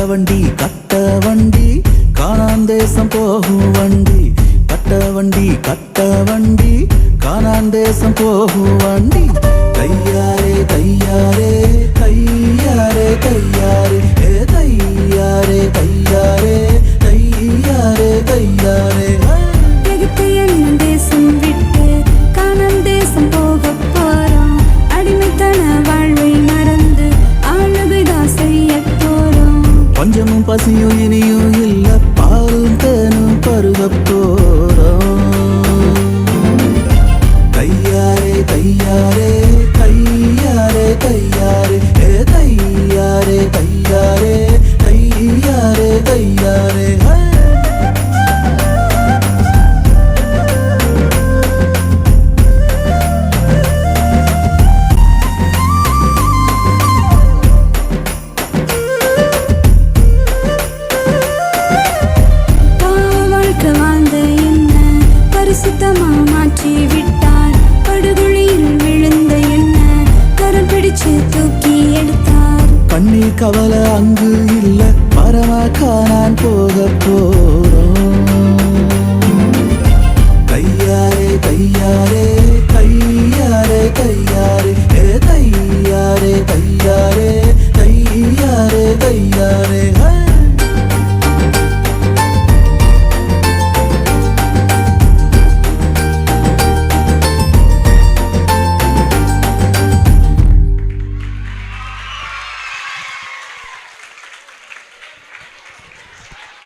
கட்ட வண்டி காணான் தேசம் போகும் வண்டி. கட்ட வண்டி காணான் தேசம் போகும் வண்டி. தையாரே தையாரே தையாரே தையாரே தையாரே தையாரே தையாரே தையாரே. தேசம் விட்டு காணான் தேசம் போக போறோம். அடிமைத்தன வாழ்வை மறந்து ஆளுகைதான் செய்ய போறோம். பஞ்சமும் பசியும் இனியும் இல்ல, பாலும் தேனும் பருக போறோம். தையாரே தையாரே தையாரே தையாரே தையாரே தையாரே தையாரே தையாரே. மாற்றி விட்டார். படுகொழியில் விழுந்த என்ன கரம் பிடிச்சு தூக்கி எடுத்தார். கண்ணீர் கவலை அங்கு இல்ல, பரமா காணான் போ